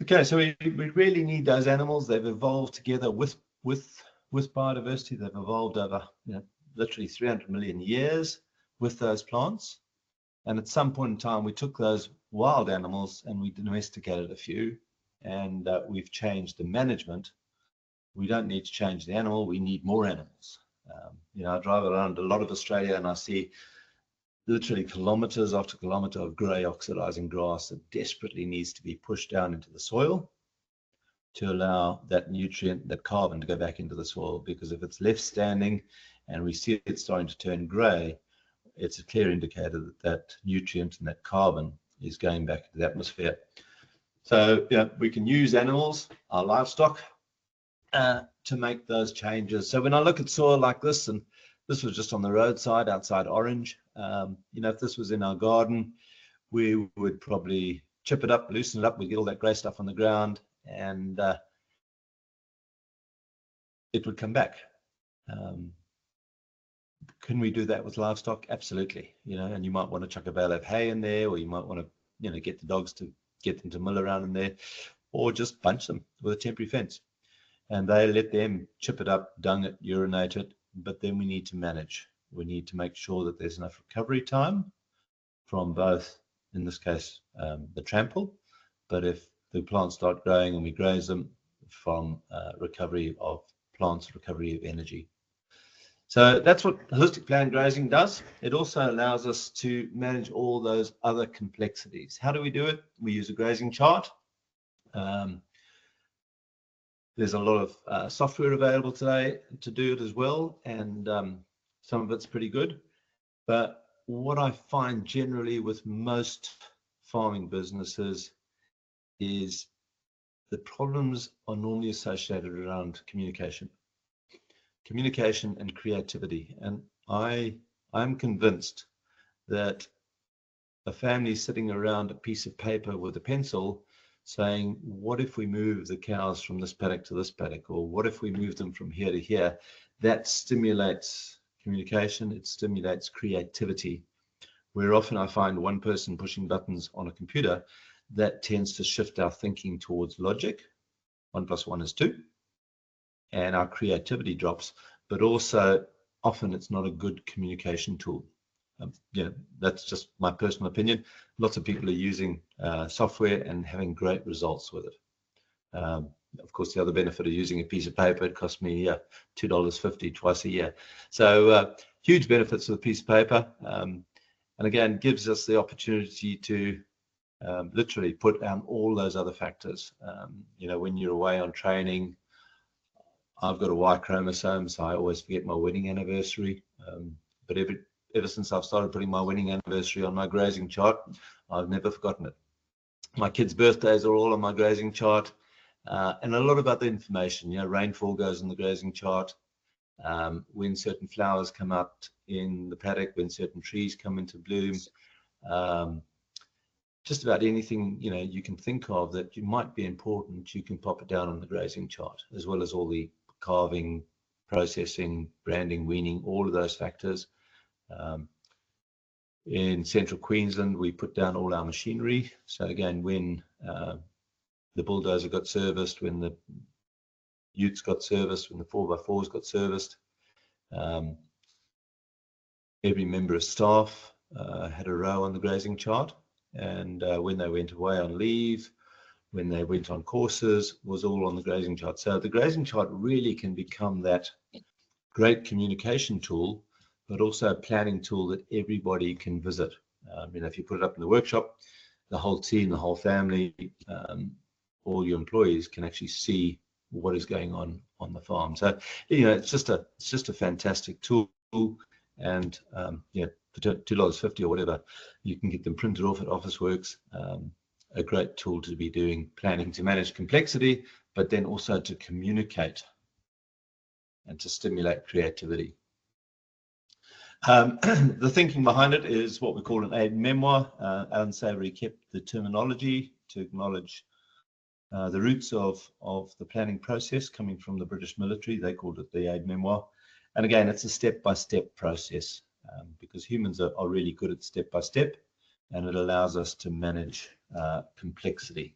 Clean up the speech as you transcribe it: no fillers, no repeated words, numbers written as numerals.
Okay, so we really need those animals. They've evolved together with biodiversity. They've evolved over literally 300 million years with those plants. And at some point in time, we took those wild animals and we domesticated a few, and we've changed the management. We don't need to change the animal. We need more animals. I drive around a lot of Australia and I see literally kilometers after kilometer of grey oxidizing grass that desperately needs to be pushed down into the soil to allow that nutrient, that carbon, to go back into the soil. Because if it's left standing and we see it starting to turn grey, it's a clear indicator that that nutrient and that carbon is going back into the atmosphere. So we can use animals, our livestock, to make those changes. So when I look at soil like this, and this was just on the roadside outside Orange, if this was in our garden, we would probably chip it up, loosen it up, we'd get all that grey stuff on the ground, and it would come back. Can we do that with livestock? Absolutely. And you might want to chuck a bale of hay in there, or you might want to, get the dogs to get them to mill around in there, or just bunch them with a temporary fence. And they let them chip it up, dung it, urinate it, but then we need to manage. We need to make sure that there's enough recovery time from both, in this case, the trample, but if the plants start growing and we graze them, from recovery of plants, recovery of energy. So that's what holistic plant grazing does. It also allows us to manage all those other complexities. How do we do it? We use a grazing chart. There's a lot of software available today to do it as well, and some of it's pretty good. But what I find generally with most farming businesses is the problems are normally associated around communication and creativity. And I'm convinced that a family sitting around a piece of paper with a pencil saying, what if we move the cows from this paddock to this paddock, or what if we move them from here to here, that stimulates communication, it stimulates creativity. Where often I find one person pushing buttons on a computer, that tends to shift our thinking towards logic. 1 + 1 is 2. And our creativity drops, but also often it's not a good communication tool. That's just my personal opinion. Lots of people are using software and having great results with it. Of course, the other benefit of using a piece of paper, it cost me $2.50 twice a year. So huge benefits of a piece of paper. And again, gives us the opportunity to literally put down all those other factors. When you're away on training, I've got a Y chromosome, so I always forget my wedding anniversary. But ever since I've started putting my wedding anniversary on my grazing chart, I've never forgotten it. My kids' birthdays are all on my grazing chart, and a lot of other information. Rainfall goes in the grazing chart. When certain flowers come out in the paddock, when certain trees come into bloom, just about anything you can think of that might be important, you can pop it down on the grazing chart, as well as all the calving, processing, branding, weaning, all of those factors. In central Queensland, we put down all our machinery. So again, when the bulldozer got serviced, when the utes got serviced, when the 4x4s got serviced, every member of staff had a row on the grazing chart. And when they went away on leave, when they went on courses, was all on the grazing chart. So the grazing chart really can become that great communication tool, but also a planning tool that everybody can visit. If you put it up in the workshop, the whole team, the whole family, all your employees can actually see what is going on the farm. So it's just a fantastic tool, and for $2.50 or whatever, you can get them printed off at Officeworks. A great tool to be doing planning, to manage complexity, but then also to communicate and to stimulate creativity. The thinking behind it is what we call an aid memoir. Alan Savory kept the terminology to acknowledge the roots of the planning process coming from the British military. They called it the aid memoir. And again, it's a step-by-step process, because humans are really good at step-by-step, and it allows us to manage complexity.